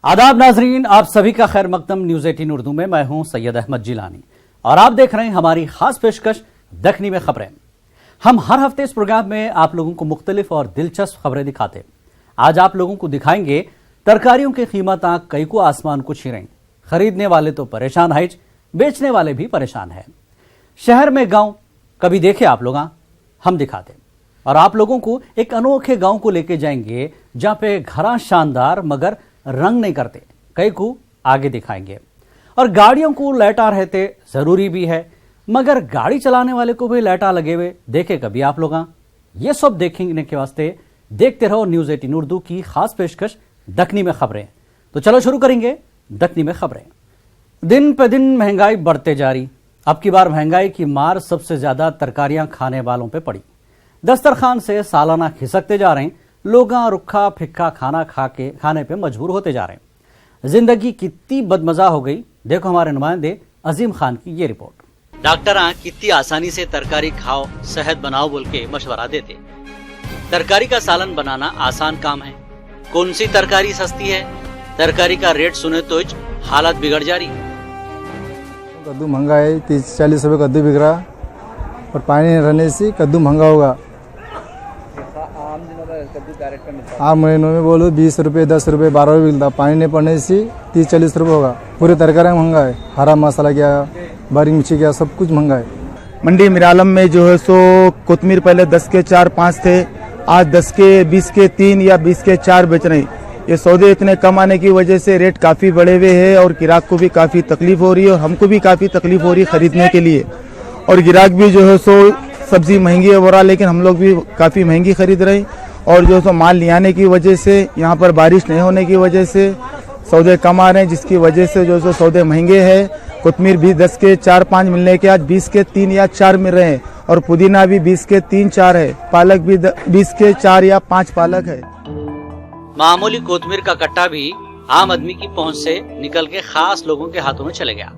आदाब नाजरीन, आप सभी का खैर मकदम न्यूज 18 उर्दू में मैं हूं सैयद अहमद जिलानी और आप देख रहे हैं हमारी खास पेशकश दखनी में खबरें। हम हर हफ्ते इस प्रोग्राम में आप लोगों को मुख्तलिफ और दिलचस्प खबरें दिखाते हैं। आज आप लोगों को दिखाएंगे तरकारियों की कीमत कई को आसमान को छीरें। खरीदने वाले तो परेशान है, बेचने वाले भी परेशान है। शहर में गांव कभी देखे आप लोग? हम दिखाते और आप लोगों को एक अनोखे गांव को लेके जाएंगे जहां पे घरा शानदार मगर रंग नहीं करते, कई को आगे दिखाएंगे। और गाड़ियों को लाइटा रहते जरूरी भी है, मगर गाड़ी चलाने वाले को भी लाइटा लगे हुए देखे कभी आप लोग? ये सब देखने के वास्ते देखते रहो न्यूज 18 उर्दू की खास पेशकश दखनी में खबरें। तो चलो शुरू करेंगे दखनी में खबरें। दिन पे दिन महंगाई बढ़ते जा रही। अब की बार महंगाई की मार सबसे ज्यादा तरकारियां खाने वालों पे पड़ी। दस्तरखान से सालाना खिसकते जा रहे हैं। लोग रुखा फिक्का खाना खाने पे मजबूर होते जा रहे हैं। जिंदगी कितनी बदमजा हो गई, देखो हमारे नुमाइंदे अजीम खान की ये रिपोर्ट। डॉक्टर कितनी आसानी से तरकारी खाओ, सेहत बनाओ बोल के मशवरा देते। तरकारी का सालन बनाना आसान काम है। कौन सी तरकारी सस्ती है? तरकारी का रेट सुने तो हालत बिगड़ जा रही। कद्दू महंगा है, 30-40 रुपए कद्दू बिक रहा और पानी रहने से कद्दू महंगा होगा। आम महीनों में बोलो 20 रुपए, 10 रुपए, 12 रुपए मिलता। पानी नहीं पड़ने से 30-40 रुपए होगा। पूरी तरकारी महंगा है। हरा मसाला क्या, बारीक मिर्ची क्या, सब कुछ महंगा है। मंडी मिरालम में जो है सो कोतमीर पहले 10 के 4-5 थे, आज 10 के 20 के 3 या 20 के 4 बेच रहे हैं। ये सौदे इतने कम आने की वजह से रेट काफ़ी बढ़े हुए हैं और ग्राहक को भी काफ़ी तकलीफ हो रही है और हमको भी काफ़ी तकलीफ हो रही है खरीदने के लिए। और ग्राहक भी जो है सो सब्जी महंगी है हो रहा, लेकिन हम लोग भी काफ़ी महंगी खरीद रहे हैं। और जो सो माल ले आने की वजह से, यहाँ पर बारिश नहीं होने की वजह से सौदे कम आ रहे हैं, जिसकी वजह से जो सो सौदे महंगे हैं। कोतमीर भी 10 के 4-5 मिलने के आज 20 के 3 या 4 मिल रहे हैं और पुदीना भी 20 के 3-4 है। पालक भी 20 के 4 या 5 पालक है। मामूली कोतमीर का कट्टा भी आम आदमी की पहुंच से निकल के खास लोगों के हाथों में चले गया।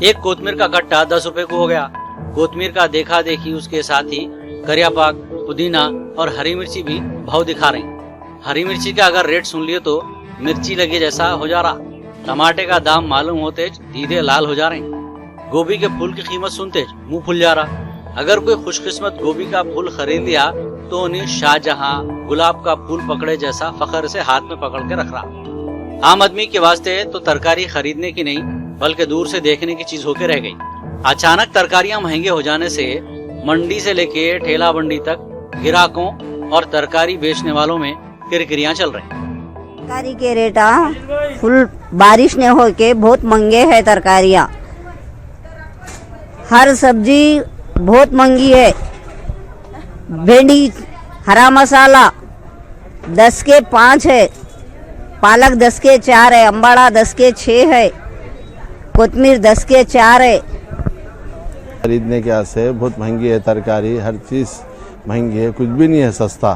एक कोतमीर का कट्टा 10 रुपए को हो गया। कोतमीर का देखा देखी उसके साथ ही करिया पाक, पुदीना और हरी मिर्ची भी भाव दिखा रही। हरी मिर्ची का अगर रेट सुन लिए तो मिर्ची लगे जैसा हो जा रहा। टमाटे का दाम मालूम होते दीदे लाल हो जा रहे। गोभी के फूल की कीमत सुनते मुंह फुल जा रहा। अगर कोई खुशकिस्मत गोभी का फूल खरीद लिया तो उन्हें शाहजहां गुलाब का फूल पकड़े जैसा फखर से हाथ में पकड़ के रख रहा। आम आदमी के वास्ते तो तरकारी खरीदने की नहीं बल्कि दूर से देखने की चीज होके रह गई। अचानक तरकारियां महंगे हो जाने से मंडी से लेके ठेला बंडी तक ग्राहकों और तरकारी बेचने वालों में किरकिरियां चल रही। तरकारी के रेट फुल बारिश ने हो के बहुत महंगे है। तरकारियां हर सब्जी बहुत महंगी है। भिंडी, हरा मसाला 10 के 5 है, पालक 10 के 4 है, अम्बाड़ा 10 के 6 है, कोतमीर 10 के 4 है। खरीदने के आसे बहुत महंगी है तरकारी, हर चीज़ महंगी है, कुछ भी नहीं है सस्ता।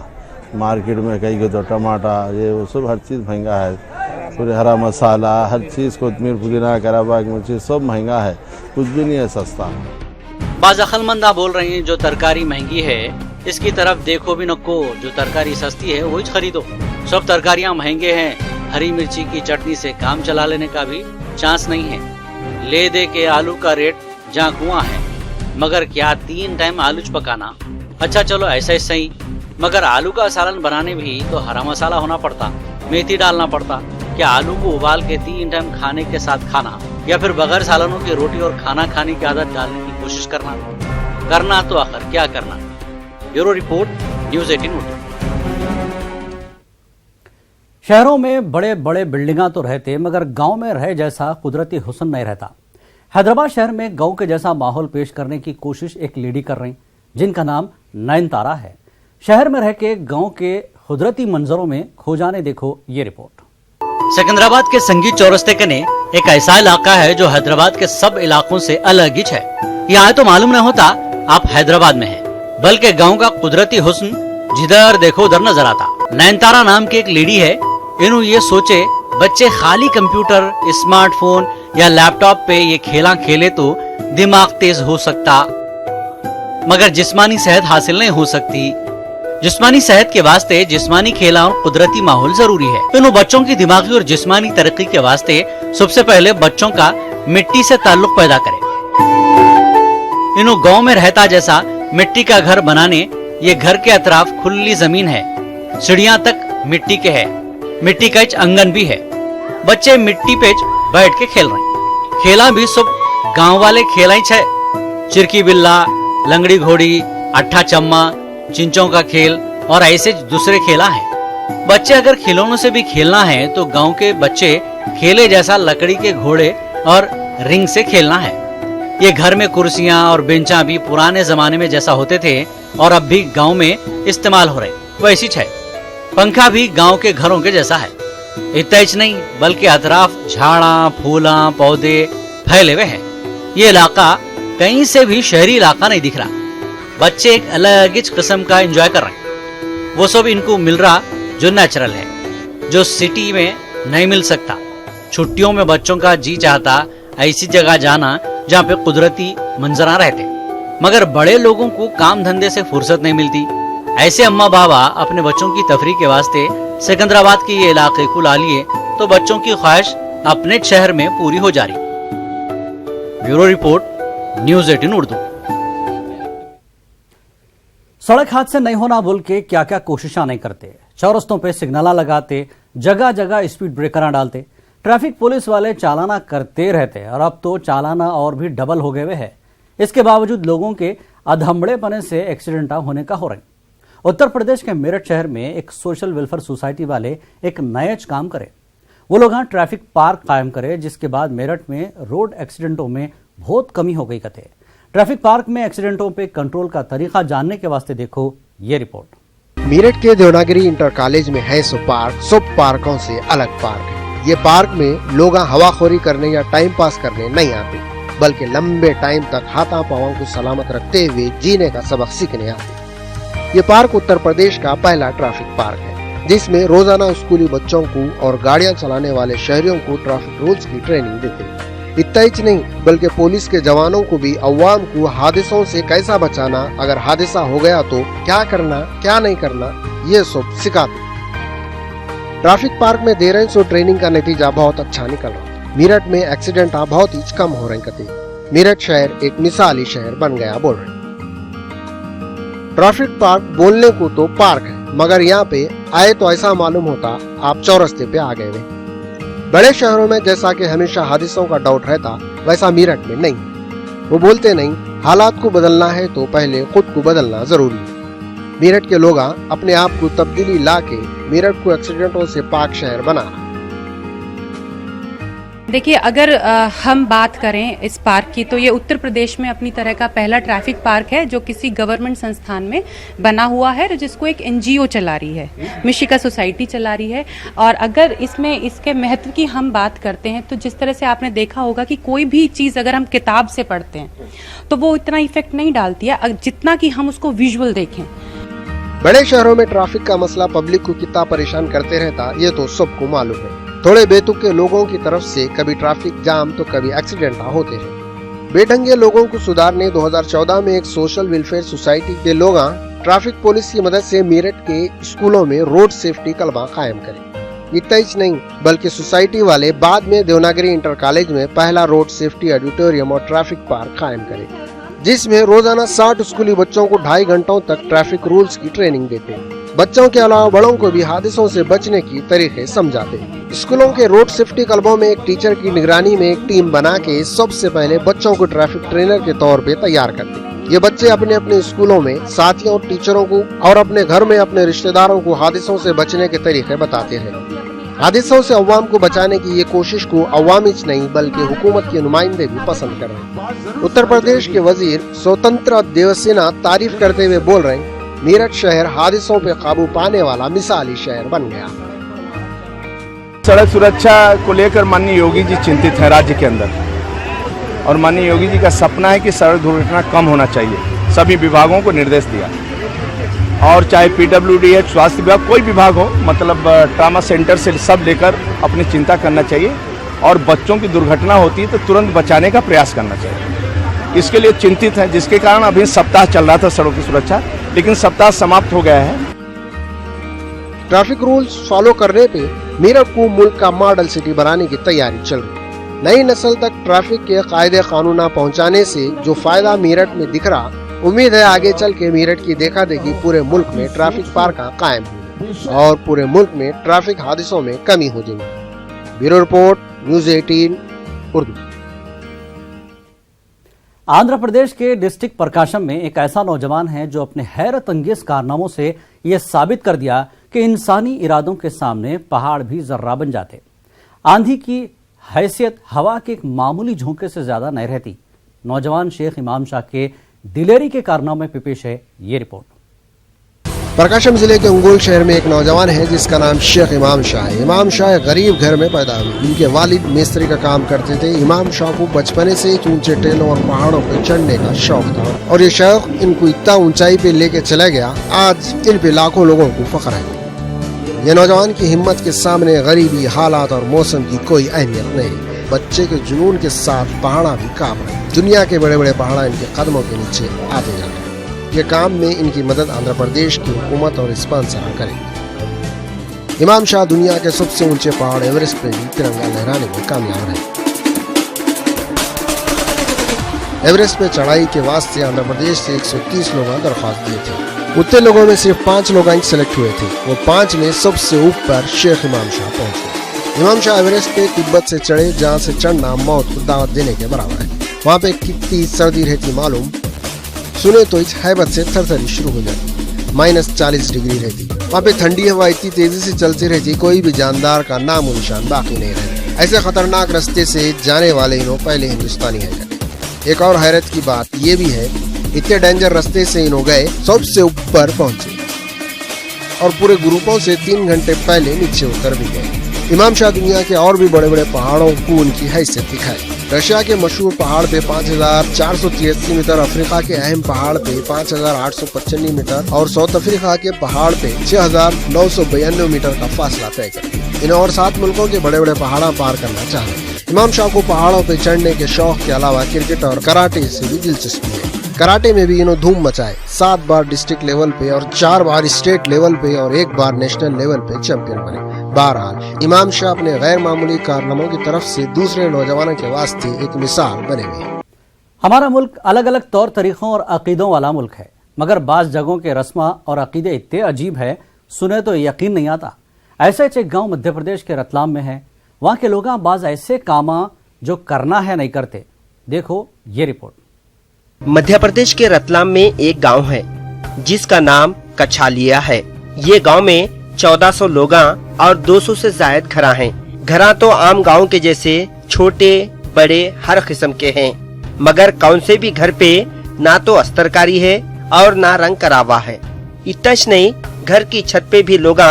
मार्केट में कहीं को तो टमाटर ये वो सब हर चीज़ महंगा है। पूरे हरा मसाला हर चीज़, कोतमीर, पुदीना, कराबाग मिर्ची सब महंगा है, कुछ भी नहीं है सस्ता। बाज़ अक्लमंदा बोल रही हैं जो तरकारी महंगी है इसकी तरफ देखो भी नको, जो तरकारी सस्ती है वही खरीदो। सब तरकारियां महंगे हैं। हरी मिर्ची की चटनी से काम चला लेने का भी चांस नहीं है। ले दे के आलू का रेट जहाँ कुआं है, मगर क्या 3 टाइम आलू पकाना? अच्छा चलो ऐसा ही सही, मगर आलू का सालन बनाने भी तो हरा मसाला होना पड़ता, मेथी डालना पड़ता। क्या आलू को उबाल के 3 टाइम खाने के साथ खाना या फिर बगैर सालनों की रोटी और खाना खाने की आदत डालने की कोशिश करना तो आखिर क्या करना? Bureau report, news 18 Urdu. शहरों में बड़े बड़े बिल्डिंगा तो रहते मगर गांव में रहे जैसा कुदरती हुस्न नहीं रहता। हैदराबाद शहर में गांव के जैसा माहौल पेश करने की कोशिश एक लेडी कर रही, जिनका नाम नयनतारा है। शहर में रह के गांव के कुदरती मंजरों में खो जाने देखो ये रिपोर्ट। सिकंदराबाद के संगीत चौरस्ते कने एक ऐसा इलाका है जो हैदराबाद के सब इलाकों से अलग ही है। यहाँ तो मालूम नहीं होता आप हैदराबाद में हैं, बल्कि गांव का कुदरती हुस्न जिधर देखो उधर नजर आता। नयनतारा नाम की एक लेडी है। इन्हों ये सोचे बच्चे खाली कंप्यूटर, स्मार्टफोन या लैपटॉप पे ये खेला खेले तो दिमाग तेज हो सकता, मगर जिस्मानी सेहत हासिल नहीं हो सकती। जिस्मानी सेहत के वास्ते जिस्मानी खेला और कुदरती माहौल जरूरी है। इन बच्चों की दिमागी और जिस्मानी तरक्की के वास्ते सबसे पहले बच्चों का मिट्टी से ताल्लुक पैदा करें। इन गांव में रहता जैसा मिट्टी का घर बनाने, ये घर के अतराफ खुली जमीन है, सीढ़ियां तक मिट्टी के है, मिट्टी का आंगन भी है। बच्चे मिट्टी पे बैठ के खेल रहे। खेला भी सब गांव वाले खेला ही है, चिरकी बिल्ला, लंगड़ी घोड़ी, अट्ठा चम्मा, चिंचों का खेल और ऐसे दूसरे खेला है। बच्चे अगर खिलौनों से भी खेलना है तो गांव के बच्चे खेले जैसा लकड़ी के घोड़े और रिंग से खेलना है। ये घर में कुर्सियां और बेंचा भी पुराने जमाने में जैसा होते थे और अब भी गांव में इस्तेमाल हो रहे वैसी है। पंखा भी गांव के घरों के जैसा है। इतना ही नहीं बल्कि अतराफ झाड़ा, फूला, पौधे फैले हुए हैं। ये इलाका कहीं से भी शहरी इलाका नहीं दिख रहा। बच्चे एक अलग ही किस्म का एंजॉय कर रहे हैं। वो सब इनको मिल रहा जो नेचुरल है, जो सिटी में नहीं मिल सकता। छुट्टियों में बच्चों का जी चाहता ऐसी जगह जाना जहाँ पे कुदरती मंजरा रहते, मगर बड़े लोगों को काम धंधे से फुर्सत नहीं मिलती। ऐसे अम्मा बाबा अपने बच्चों की तफरीह के वास्ते सिकंदराबाद के ये इलाके को ला लिए तो बच्चों की ख्वाहिश अपने शहर में पूरी हो जा रही। Bureau report, news 18 Urdu. सड़क हादसे नहीं होना बोल के क्या क्या कोशिशें नहीं करते, चौरस्तों पे सिग्नला लगाते, जगह जगह स्पीड ब्रेकर डालते, ट्रैफिक पुलिस वाले चालाना करते रहते और अब तो चालाना और भी डबल हो गए हुए हैं। इसके बावजूद लोगों के अधमड़ेपने से एक्सीडेंट होने का हो रहे। उत्तर प्रदेश के मेरठ शहर में एक सोशल वेलफेयर सोसाइटी वाले एक नया काम करे। वो लोग यहाँ ट्रैफिक पार्क कायम करे, जिसके बाद मेरठ में रोड एक्सीडेंटों में बहुत कमी हो गई कथे। ट्रैफिक पार्क में एक्सीडेंटों पे कंट्रोल का तरीका जानने के वास्ते देखो ये रिपोर्ट। मेरठ के देवनागरी इंटर कॉलेज में है सो पार्क, सब पार्कों से अलग पार्क है। ये पार्क में लोग हवाखोरी करने या टाइम पास करने नहीं आते, बल्कि लंबे टाइम तक हाथा पांवों को सलामत रखते हुए जीने का सबक सीखने आते। ये पार्क उत्तर प्रदेश का पहला ट्रैफिक पार्क है, जिसमें रोजाना स्कूली बच्चों को और गाड़ियां चलाने वाले शहरियों को ट्रैफिक रूल्स की ट्रेनिंग देते हैं। इतना ही नहीं बल्कि पुलिस के जवानों को भी अवाम को हादसों से कैसा बचाना, अगर हादसा हो गया तो क्या करना क्या नहीं करना, ये सब सिखाते। ट्रैफिक पार्क में दे रहे सो ट्रेनिंग का नतीजा बहुत अच्छा निकल रहा। मेरठ में एक्सीडेंट बहुत ही कम हो रहे कते। मेरठ शहर एक मिसाली शहर बन गया बोल रहे। ट्रैफिक पार्क बोलने को तो पार्क है, मगर यहाँ पे आए तो ऐसा मालूम होता आप चौरस्ते पे आ गए। बड़े शहरों में जैसा कि हमेशा हादसों का डाउट रहता, वैसा मेरठ में नहीं। वो बोलते नहीं, हालात को बदलना है तो पहले खुद को बदलना जरूरी है। मेरठ के लोग अपने आप को तब्दीली ला के मेरठ को एक्सीडेंटों से पाक शहर बना। देखिए, अगर हम बात करें इस पार्क की तो ये उत्तर प्रदेश में अपनी तरह का पहला ट्रैफिक पार्क है जो किसी गवर्नमेंट संस्थान में बना हुआ है, जिसको एक एनजीओ चला रही है, मिशिका सोसाइटी चला रही है। और अगर इसमें इसके महत्व की हम बात करते हैं तो जिस तरह से आपने देखा होगा कि कोई भी चीज़ अगर हम किताब से पढ़ते हैं तो वो इतना इफेक्ट नहीं डालती है जितना कि हम उसको विजुअल देखें। बड़े शहरों में ट्रैफिक का मसला पब्लिक को कितना परेशान करते रहता, ये तो सबको मालूम है। थोड़े बेतुके लोगों की तरफ से कभी ट्रैफिक जाम तो कभी एक्सीडेंट होते हैं। बेढंगे लोगों को सुधारने 2014 में एक सोशल वेलफेयर सोसाइटी के लोग ट्रैफिक पुलिस की मदद से मेरठ के स्कूलों में रोड सेफ्टी क्लब कायम करे। इतना ही नहीं बल्कि सोसाइटी वाले बाद में देवनागरी इंटर कॉलेज में पहला रोड सेफ्टी ऑडिटोरियम और ट्रैफिक पार्क कायम करे, जिसमें रोजाना 60 स्कूली बच्चों को 2.5 घंटों तक ट्रैफिक रूल्स की ट्रेनिंग देते हैं। बच्चों के अलावा बड़ों को भी हादसों से बचने की तरीके समझाते हैं। स्कूलों के रोड सेफ्टी क्लबों में एक टीचर की निगरानी में एक टीम बना के सबसे पहले बच्चों को ट्रैफिक ट्रेनर के तौर पे तैयार करते। ये बच्चे अपने अपने स्कूलों में साथियों और टीचरों को और अपने घर में अपने रिश्तेदारों को हादसों से बचने के तरीके बताते हैं। हादसों से अवाम को बचाने की ये कोशिश को अवामी नहीं बल्कि हुकूमत के नुमाइंदे भी पसंद कर रहे हैं। उत्तर प्रदेश के वजीर स्वतंत्र देव सिन्हा तारीफ करते हुए बोल रहे हैं, मेरठ शहर हादसों पे काबू पाने वाला मिसाली शहर बन गया। सड़क सुरक्षा को लेकर माननीय योगी जी चिंतित हैं राज्य के अंदर, और माननीय योगी जी का सपना है कि सड़क दुर्घटना कम होना चाहिए। सभी विभागों को निर्देश दिया, और चाहे पीडब्ल्यूडी है, स्वास्थ्य विभाग, कोई विभाग हो, मतलब ट्रामा सेंटर से सब लेकर अपनी चिंता करना चाहिए, और बच्चों की दुर्घटना होती है तो तुरंत बचाने का प्रयास करना चाहिए। इसके लिए चिंतित हैं, जिसके कारण अभी सप्ताह चल रहा था सड़क की सुरक्षा, लेकिन सप्ताह समाप्त हो गया है। ट्रैफिक रूल्स फॉलो करने पे मीरठ को मुल्क का मॉडल सिटी बनाने की तैयारी चल रही है। नई नस्ल तक ट्रैफिक के कायदे कानून पहुंचाने से जो फायदा मीरठ में दिख रहा, उम्मीद है आगे चल के मीरठ की देखा देखी पूरे मुल्क में ट्रैफिक पार्क कायम होगी और पूरे मुल्क में ट्रैफिक हादसों में कमी हो जाएगी। Bureau report, news 18 Urdu. Andhra Pradesh के डिस्ट्रिक्ट प्रकाशम में एक ऐसा नौजवान है जो अपने हैरत अंगेज कारनामों से यह साबित कर दिया कि इंसानी इरादों के सामने पहाड़ भी जर्रा बन जाते। आंधी की हैसियत हवा के एक मामूली झोंके से ज्यादा नहीं रहती। नौजवान शेख इमाम शाह के दिलेरी के कारनामे पे पेश है ये रिपोर्ट। प्रकाशम जिले के अंगुल शहर में एक नौजवान है जिसका नाम शेख इमाम शाह है। इमाम शाह गरीब घर में पैदा हुए। इनके वालिद मिस्त्री का काम करते थे। इमाम शाह को बचपने से ऊंचे टेलों और पहाड़ों पर चढ़ने का शौक था और ये शौक इनको इतना ऊंचाई पे लेके चला गया, आज इन पे लाखों लोगों को फख्र है। ये नौजवान की हिम्मत के सामने गरीबी, हालात और मौसम की कोई अहमियत नहीं। बच्चे के जुनून के साथ पहाड़ा भी कांप रहे। दुनिया के बड़े बड़े पहाड़ा इनके कदमों के नीचे आते जाते हैं। ये काम में इनकी मदद आंध्र प्रदेश की हुकूमत और स्पॉन्सर करेंगे। इमाम शाह दुनिया के सबसे ऊंचे पहाड़ एवरेस्ट पे भी तिरंगा लहराने में कामयाब रहे। एवरेस्ट पे चढ़ाई के वास्ते आंध्र प्रदेश से 130 लोगों ने दरख्वास्त दिए थे। उतने लोगों में सिर्फ 5 लोग सेलेक्ट हुए थे। वो 5 में सबसे ऊपर शेख इमाम शाह पहुंचे। इमाम शाह एवरेस्ट पे तिब्बत से चढ़े, जहाँ से चढ़ना मौत को दावत देने के बराबर है। वहाँ पे कितनी सर्दी रहती मालूम, सुने तो इस हैबत से थरथरी शुरू हो जाती। -40 डिग्री रहती। वहाँ पे ठंडी हवा इतनी तेजी से चलती रहती, कोई भी जानदार का नाम और निशान बाकी नहीं रहता। ऐसे खतरनाक रास्ते से जाने वाले इन्हों पहले हिंदुस्तानी है। एक और हैरत की बात ये भी है, इतने डेंजर रास्ते से इन्हों गए, सबसे ऊपर पहुंचे और पूरे ग्रुपों से 3 घंटे पहले नीचे उतर भी गए। इमाम शाह दुनिया के और भी बड़े बड़े पहाड़ों को उनकी हैसियत दिखाई। रशिया के मशहूर पहाड़ पे 5483 मीटर, अफ्रीका के अहम पहाड़ पे 5895 मीटर और साउथ अफ्रीका के पहाड़ पे 6992 मीटर का फासला तय कर इन और 7 मुल्कों के बड़े बड़े पहाड़ा पार करना चाहते। इमाम शाह को पहाड़ों पे चढ़ने के शौक के अलावा क्रिकेट और कराटे से भी दिलचस्पी है। कराटे में भी इन्हों धूम मचाए। 7 बार डिस्ट्रिक्ट लेवल पे और 4 बार स्टेट लेवल पे और 1 बार नेशनल लेवल पे चैंपियन बने। बहरहाल इमाम शाह अपने गैर मामूली कारनामों की तरफ से दूसरे नौजवानों के वास्ते एक मिसाल बने हुए हैं। हमारा मुल्क अलग अलग तौर तरीकों और अकीदों वाला मुल्क है, मगर बाज जगहों के रस्मा और अकीदे इतने अजीब है, सुने तो यकीन नहीं आता। ऐसा एक गांव मध्य प्रदेश के रतलाम में है। वहां के लोग बाज ऐसे कामा जो करना है नहीं करते। देखो ये रिपोर्ट। मध्य प्रदेश के रतलाम में एक गांव है जिसका नाम कछालिया है। ये गांव में 1400 लोग और 200 से ज्यादा घरा हैं। घरा तो आम गांव के जैसे छोटे बड़े हर किस्म के हैं, मगर कौन से भी घर पे ना तो अस्तरकारी है और ना रंग करावा है। इतना नहीं, घर की छत पे भी लोग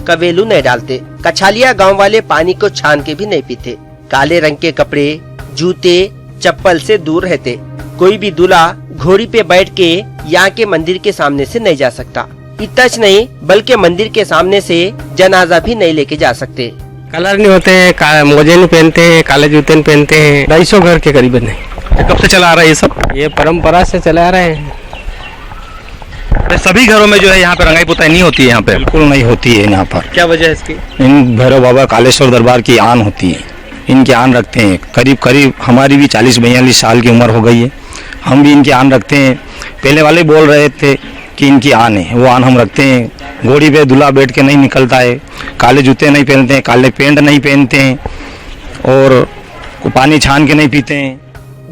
कवेलू नहीं डालते। कछालिया गांव वाले पानी को छान के भी नहीं पीते। काले रंग के कपड़े, जूते, चप्पल से दूर रहते। कोई भी दूल्हा घोड़ी पे बैठ के यहाँ के मंदिर के सामने से नहीं जा सकता। इतना नहीं, बल्कि मंदिर के सामने से जनाजा भी नहीं लेके जा सकते। कलर नहीं होते हैं, मोजे नहीं पहनते हैं, काले जूते नहीं पहनते हैं। 250 घर के करीबन नहीं। कब से चला आ रहा है ये सब? ये परंपरा से चला आ रहे हैं। तो सभी घरों में जो है यहाँ पे रंगाई पुताई नहीं होती है? यहाँ पे बिल्कुल नहीं होती है। यहाँ पर क्या वजह है इसकी? इन भैरव बाबा कालेश्वर दरबार की आन होती है, इनकी आन रखते हैं। करीब हमारी भी 40-42 साल की उम्र हो गई है, हम भी इनकी आन रखते हैं। पहले वाले बोल रहे थे कि इनकी आन है, वो आन हम रखते हैं। घोड़ी पे दूल्हा बैठ के नहीं निकलता है, काले जूते नहीं पहनते हैं, काले पैंट नहीं पहनते हैं और पानी छान के नहीं पीते हैं।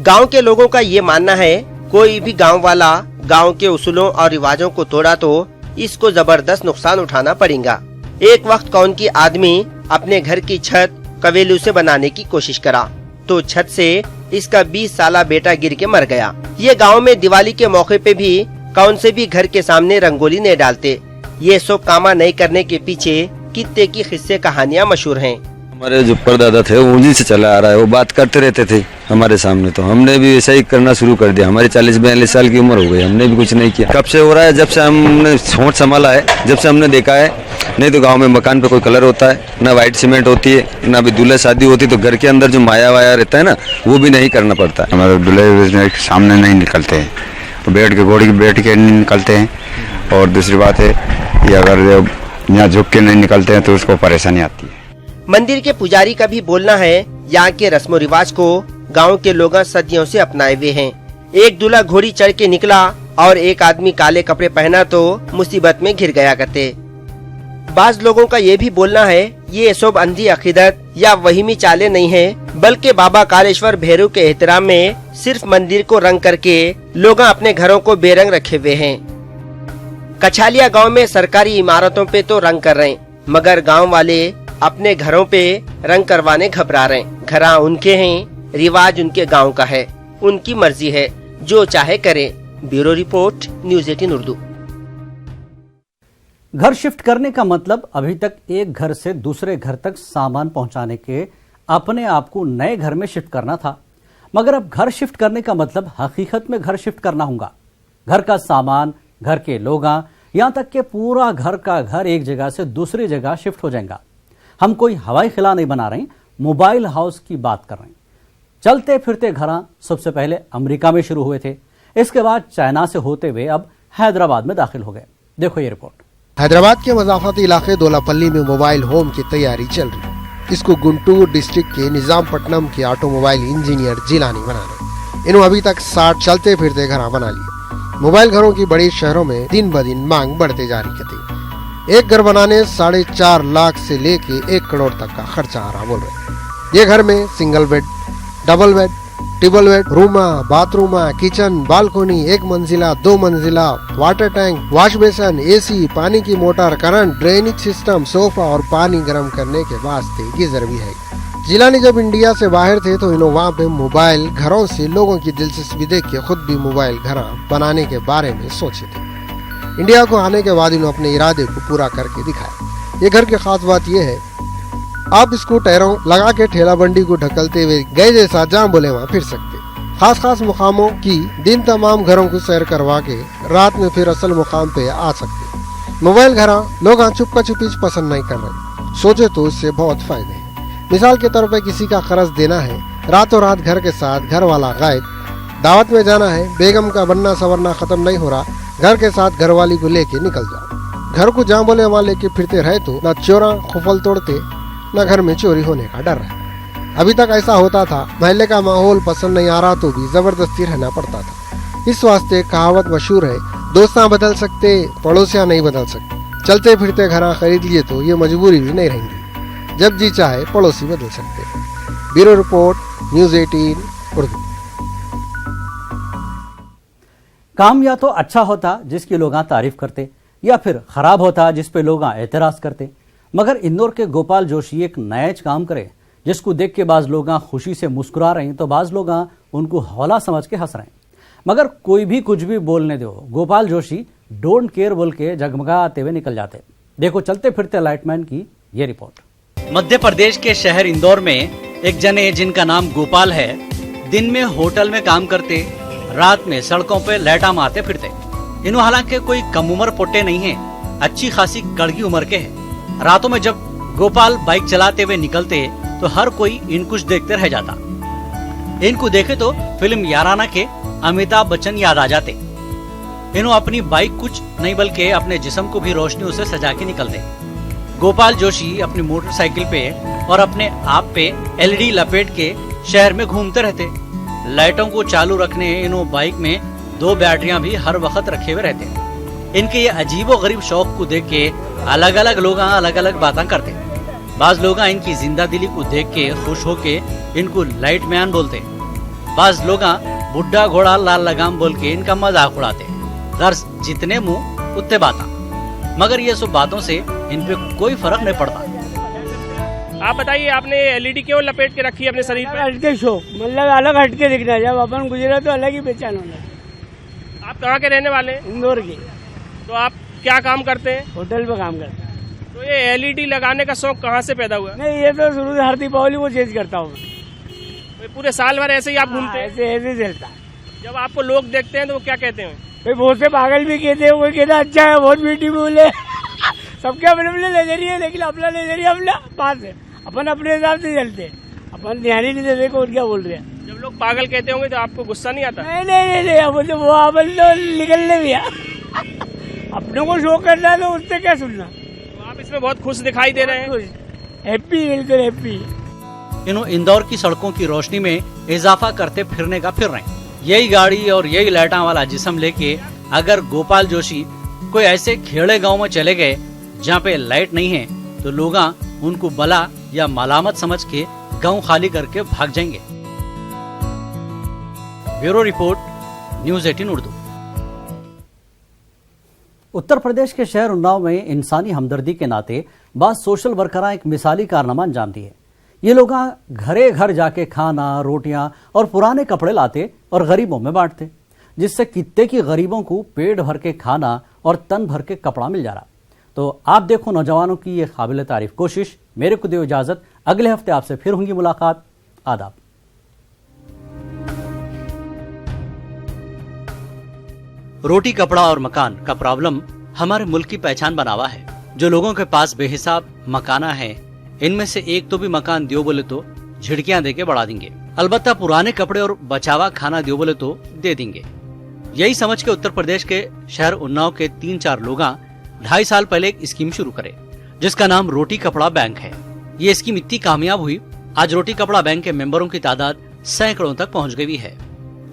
गांव के लोगों का ये मानना है, कोई भी गांव वाला गांव के उसूलों और रिवाजों को तोड़ा तो इसको जबरदस्त नुकसान उठाना पड़ेगा। एक वक्त कौन की आदमी अपने घर की छत कवेलू से बनाने की कोशिश करा तो छत से इसका 20 साला बेटा गिर के मर गया। ये गांव में दिवाली के मौके पे भी कौन से भी घर के सामने रंगोली नहीं डालते। ये सब कामा नहीं करने के पीछे कितने की किस्से कहानियाँ मशहूर हैं। हमारे जो परदादा थे वो उन्हीं से चला आ रहा है, वो बात करते रहते थे हमारे सामने, तो हमने भी ऐसा ही करना शुरू कर दिया। हमारी 40-42 साल की उम्र हो गई, हमने भी कुछ नहीं किया। कब से हो रहा है? जब से हमने होंठ संभाला है, जब से हमने देखा है। नहीं तो गांव में मकान पे कोई कलर होता है, ना वाइट सीमेंट होती है, ना भी दूल्हे शादी होती, तो घर के अंदर जो माया वाया रहता है ना, वो भी नहीं करना पड़ता। हमारे दूल्हे सामने नहीं निकलते हैं, तो बैठ के घोड़ी बैठ के नहीं निकलते हैं। और दूसरी बात है कि अगर यहाँ झुक के नहीं निकलते हैं तो उसको परेशानी आती है। मंदिर के पुजारी का भी बोलना है यहाँ के रस्मो रिवाज को गांव के लोग सदियों से अपनाए हुए हैं। एक दूल्हा घोड़ी चढ़ के निकला और एक आदमी काले कपड़े पहना तो मुसीबत में घिर गया करते। बाज लोगों का ये भी बोलना है ये सब अंधी अकीदत या वहीमी चाले नहीं है, बल्कि बाबा कालेश्वर भैरव के एहतराम में सिर्फ मंदिर को रंग करके लोग अपने घरों को बेरंग रखे हुए हैं। कछालिया गांव में सरकारी इमारतों पे तो रंग कर रहे हैं, मगर गांव वाले अपने घरों पे रंग करवाने घबरा रहे हैं। घरा उनके हैं, रिवाज उनके गांव का है, उनकी मर्जी है, जो चाहे करे। Bureau report, news 18 Urdu. घर शिफ्ट करने का मतलब अभी तक एक घर से दूसरे घर तक सामान पहुंचाने के अपने आप को नए घर में शिफ्ट करना था, मगर अब घर शिफ्ट करने का मतलब हकीकत में घर शिफ्ट करना होगा। घर का सामान, घर के लोग, यहां तक कि पूरा घर का घर एक जगह से दूसरी जगह शिफ्ट हो जाएगा। हम कोई हवाई किला नहीं बना रहे, मोबाइल हाउस की बात कर रहे हैं। चलते फिरते घर सबसे पहले अमेरिका में शुरू हुए थे, इसके बाद चाइना से होते हुए अब हैदराबाद में दाखिल हो गए। देखो ये रिपोर्ट। हैदराबाद के मजाफती इलाके दोलापल्ली में मोबाइल होम की तैयारी चल रही है। इसको गुंटूर डिस्ट्रिक्ट के निजामपट्टनम के ऑटोमोबाइल इंजीनियर जिलानी बना रहे। इन्होंने अभी तक 60 चलते फिरते घर बना लिए। मोबाइल घरों की बड़ी शहरों में दिन ब दिन मांग बढ़ते जा रही थी। एक घर बनाने 4.5 लाख से लेके 1 करोड़ तक का खर्चा आ रहा बोल रहे। ये घर में single bed, double bed, triple bed, room, bathroom, kitchen, balcony, 1 मंजिला, 2 मंजिला, water tank, wash basin, AC, पानी की motor, current, drainage system, sofa और पानी गर्म करने के वास्ते गीजर भी है। जिलानी जब इंडिया से बाहर थे तो इन्होंने वहाँ पे मोबाइल घरों से लोगों की दिलचस्पी देख के खुद भी मोबाइल घर बनाने के बारे में सोचे थे। इंडिया को आने के बाद इन्होंने अपने इरादे को पूरा करके दिखाया। ये घर की खास बात यह है, आप इसको टायरों लगा के ठेला बंडी को ढकलते हुए गए जैसा जहाँ बोले वहाँ फिर सकते। खास मुकामों की दिन तमाम घरों को सैर करवा के रात में फिर असल मुकाम पे आ सकते। मोबाइल घर लोग चुपका छुपी पसंद नहीं कर रहे, सोचे तो इससे बहुत फायदे हैं। मिसाल के तौर पे किसी का कर्ज देना है, रातों रात घर के साथ घर वाला गायब, दावत में जाना है, बेगम का बनना सवरना खत्म नहीं हो रहा, घर के साथ घरवाली को लेके निकल जाओ। घर को जहाँ बोले वहाँ लेके फिरते रहे तो न चोरा खुफल तोड़ते, न घर में चोरी होने का डर है। अभी तक ऐसा होता था, महल्ले का माहौल पसंद नहीं आ रहा तो भी जबरदस्ती रहना पड़ता था। इस वास्ते कहावत मशहूर है, दोस्तां बदल सकते, पड़ोसियां नहीं बदल सकते। चलते फिरते घर खरीद लिए तो ये मजबूरी भी नहीं रहेंगी, जब जी चाहे पड़ोसी बदल सकते। Bureau report, news 18 Urdu. काम या तो अच्छा होता जिसकी लोग तारीफ करते, या फिर खराब होता जिस पे लोग एतराज करते, मगर इंदौर के गोपाल जोशी एक नया काम करे जिसको देख के बाज लोग खुशी से मुस्कुरा रहे हैं तो बाज लोग उनको हौला समझ के हंस रहे हैं। मगर कोई भी कुछ भी बोलने दो, गोपाल जोशी डोंट केयर बोल के जगमगाते हुए निकल जाते। देखो चलते फिरते लाइटमैन की ये रिपोर्ट। मध्य प्रदेश के शहर इंदौर में एक जने जिनका नाम गोपाल है, दिन में होटल में काम करते, रात में सड़कों पे लैटा मारते फिरते। इन्हों हालांकि कोई कम उम्र पोटे नहीं है, अच्छी खासी कड़गी उम्र के है। रातों में जब गोपाल बाइक चलाते हुए निकलते तो हर कोई इनको देखते रह जाता। इनको देखे तो फिल्म याराना के अमिताभ बच्चन याद आ जाते। इन्हों अपनी बाइक कुछ नहीं बल्कि अपने जिस्म को भी रोशनियों से सजा के निकलते। गोपाल जोशी अपनी मोटरसाइकिल पे और अपने आप पे एलईडी लपेट के शहर में घूमते रहते। लाइटों को चालू रखने इन्हों बाइक में 2 बैटरियां भी हर वक्त रखे हुए रहते। इनके ये अजीबो गरीब शौक को देख के अलग अलग लोग अलग अलग बातें करते। बाज लोग इनकी जिंदा दिली को देख के खुश होके इनको लाइट मैन बोलते। बाज लोग बुढ़ा घोड़ा लाल लगाम बोल के इनका मजाक उड़ाते। गर्ज जितने मुंह उतने बाता, मगर ये सब बातों से इन पे कोई फर्क नहीं पड़ता। आप बताइए, आपने एलईडी क्यों लपेट के रखी है अपने शरीर पे? हटके शो, मतलब अलग हटके दिखना है। जब अपन गुजरे तो अलग ही पहचान होना। आप कहाँ के रहने वाले हैं? इंदौर के। तो आप क्या काम करते हैं? होटल पे काम करते हैं। तो ये एलईडी लगाने का शौक कहाँ से पैदा हुआ? नहीं, ये तो शुरू से हर दीपावली को चेंज करता हूँ। तो पूरे साल भर ऐसे ही आप घूमते हैं? ऐसे चलता। जब आपको लोग देखते हैं तो वो क्या कहते हैं? भाई बहुत से पागल भी कहते हैं, कोई कहता अच्छा है, बहुत ब्यूटीफुल है। सबके अपने अपने नजरिए, लेकिन अपना नजरिया अपना पास है। अपन अपने हिसाब से चलते हैं, अपन ध्यान ही नहीं देते कौन क्या बोल रहे हैं। जब लोग पागल कहते होंगे तो आपको गुस्सा नहीं आता? नहीं, अपन तो वो अपन तो निकलने भी अपने को शो करना है तो उससे क्या सुनना। तो आप इसमें बहुत खुश दिखाई दे रहे हैं। हैप्पी, बिल्कुल हैप्पी। इंदौर की सड़कों की रोशनी में इजाफा करते फिरने का फिर रहे हैं। यही गाड़ी और यही लाइटा वाला जिस्म लेके अगर गोपाल जोशी कोई ऐसे खेड़े गांव में चले गए जहाँ पे लाइट नहीं है तो लोग उनको बला या मलामत समझ के गांव खाली करके भाग जाएंगे। Bureau report, news 18 Urdu. Uttar Pradesh के शहर उन्नाव में इंसानी हमदर्दी के नाते बाद सोशल वर्करां एक मिसाली कारनामा अंजाम दिए। ये लोग घरे घर जाके खाना, रोटियां और पुराने कपड़े लाते और गरीबों में बांटते, जिससे कितने की गरीबों को पेट भर के खाना और तन भर के कपड़ा मिल जा रहा। तो आप देखो नौजवानों की ये काबिल तारीफ कोशिश। मेरे को दो इजाजत, अगले हफ्ते आपसे फिर होंगी मुलाकात। आदाब। रोटी, कपड़ा और मकान का प्रॉब्लम हमारे मुल्क की पहचान बना हुआ है। जो लोगों के पास बेहिसाब मकाना है, इनमें से एक तो भी मकान दियो बोले तो झिड़कियां देके बढ़ा देंगे। अलबत्ता पुराने कपड़े और बचावा खाना दियो बोले तो दे देंगे। यही समझ के उत्तर प्रदेश के शहर उन्नाव के 3-4 लोग 2.5 साल पहले एक स्कीम शुरू करे, जिसका नाम रोटी कपड़ा बैंक है। ये स्कीम इतनी कामयाब हुई, आज रोटी कपड़ा बैंक के मेंबरों की तादाद सैकड़ों तक पहुंच गई है।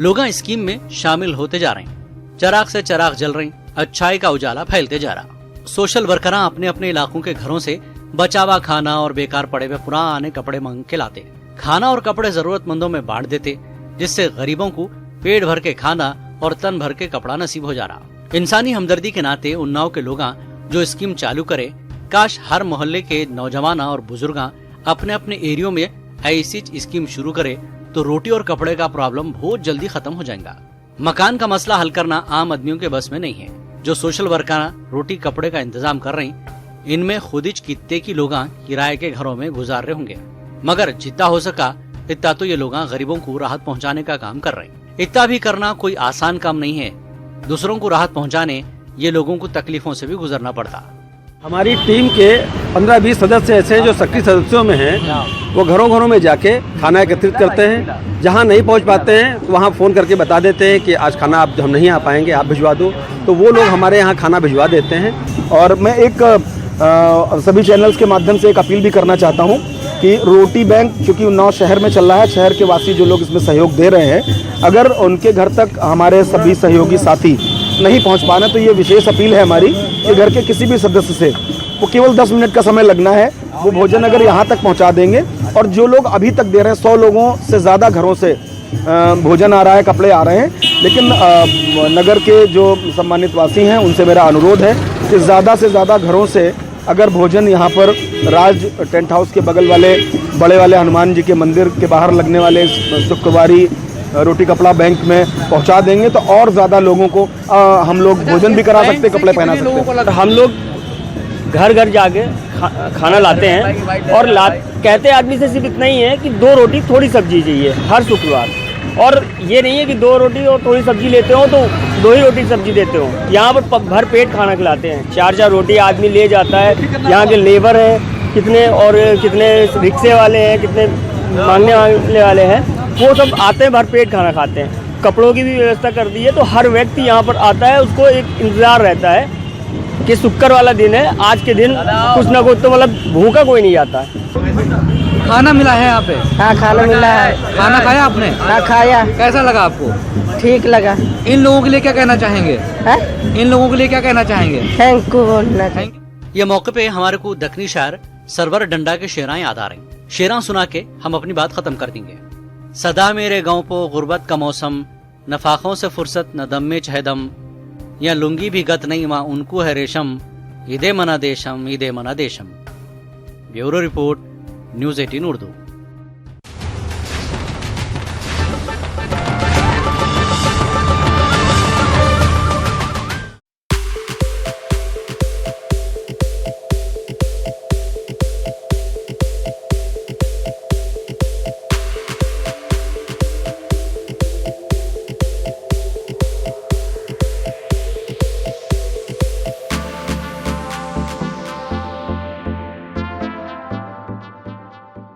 लोग स्कीम में शामिल होते जा रहे हैं। चराग से चराग जल रहे, अच्छाई का उजाला फैलते जा रहा। सोशल वर्करां अपने अपने इलाकों के घरों से बचावा खाना और बेकार पड़े हुए पुराने कपड़े मांग के लाते। खाना और कपड़े जरूरतमंदों में बांट देते, जिससे गरीबों को पेट भर के खाना और तन भर के कपड़ा नसीब हो जा रहा। इंसानी हमदर्दी के नाते उन्नाव के लोग जो स्कीम चालू करे, काश हर मोहल्ले के नौजवान और बुजुर्ग अपने अपने एरियो में ऐसी स्कीम शुरू करे तो रोटी और कपड़े का प्रॉब्लम बहुत जल्दी खत्म हो जाएगा। मकान का मसला हल करना आम आदमियों के बस में नहीं है। जो सोशल वर्कर रोटी कपड़े का इंतजाम कर रहे हैं, इनमें खुद ही कितने की लोग किराए के घरों में गुजार रहे होंगे, मगर जितना हो सका इतना तो ये लोग गरीबों को राहत पहुंचाने का काम कर रहे हैं। इतना भी करना कोई आसान काम नहीं है। दूसरों को राहत पहुंचाने ये लोगों को तकलीफों से भी गुजरना पड़ता। हमारी टीम के 15-20 सदस्य ऐसे हैं जो सक्रिय सदस्यों में हैं। वो घरों घरों में जाके खाना एकत्रित करते हैं। जहाँ नहीं पहुँच पाते हैं तो वहाँ फ़ोन करके बता देते हैं कि आज खाना आप हम नहीं आ पाएंगे, आप भिजवा दो, तो वो लोग हमारे यहाँ खाना भिजवा देते हैं। और मैं एक सभी चैनल्स के माध्यम से एक अपील भी करना चाहता हूँ कि रोटी बैंक चूँकि उन्नाव शहर में चल रहा है, शहर के वासी जो लोग इसमें सहयोग दे रहे हैं, अगर उनके घर तक हमारे सभी सहयोगी साथी नहीं पहुंच पाना तो ये विशेष अपील है हमारी कि घर के किसी भी सदस्य से वो केवल 10 मिनट का समय लगना है, वो भोजन अगर यहाँ तक पहुँचा देंगे। और जो लोग अभी तक दे रहे हैं, 100 लोगों से ज़्यादा घरों से भोजन आ रहा है, कपड़े आ रहे हैं, लेकिन नगर के जो सम्मानित वासी हैं उनसे मेरा अनुरोध है कि ज़्यादा से ज़्यादा घरों से अगर भोजन यहाँ पर राज टेंट हाउस के बगल वाले बड़े वाले हनुमान जी के मंदिर के बाहर लगने वाले शुक्रवारी रोटी कपड़ा बैंक में पहुंचा देंगे तो और ज़्यादा लोगों को हम लोग भोजन भी करा सकते, कपड़े पहना सकते हैं। हम लोग घर घर जाके खाना लाते हैं और कहते आदमी से सिर्फ इतना ही है कि 2 रोटी थोड़ी सब्जी चाहिए हर शुक्रवार। और ये नहीं है कि 2 रोटी और थोड़ी सब्जी लेते हो तो 2 ही रोटी सब्जी देते हो। यहाँ पर भर पेट खाना खिलाते हैं। 4-4 रोटी आदमी ले जाता है। यहाँ के लेबर हैं कितने और कितने रिक्शे वाले हैं, कितने मांगने वाले हैं, वो सब आते हैं, भर पेट खाना खाते हैं। कपड़ों की भी व्यवस्था कर दी है, तो हर व्यक्ति यहाँ पर आता है, उसको एक इंतज़ार रहता है कि शुक्र वाला दिन है, आज के दिन कुछ ना कुछ तो मतलब भूखा कोई नहीं जाता है। खाना मिला है यहाँ पे? हाँ, खाना मिला है। खाना खाया आपने? हाँ, खाया। कैसा लगा आपको? ठीक लगा। इन लोगों के लिए क्या कहना चाहेंगे? इन लोगों के लिए क्या कहना चाहेंगे? थैंक यू बोलना चाहिए। ये मौके पे हमारे को दखनी शायर सरवर डंडा के शेरां याद आ रहे। शेरां सुना के हम अपनी बात खत्म कर देंगे। सदा मेरे गाँव पो गुर्बत का मौसम, नफाकों से फुर्सत न दम में चहदम, या लुंगी भी गत नहीं माँ उनको है रेशम, इदे मना देशम इदे मना Desam. Bureau report, news 18 Urdu.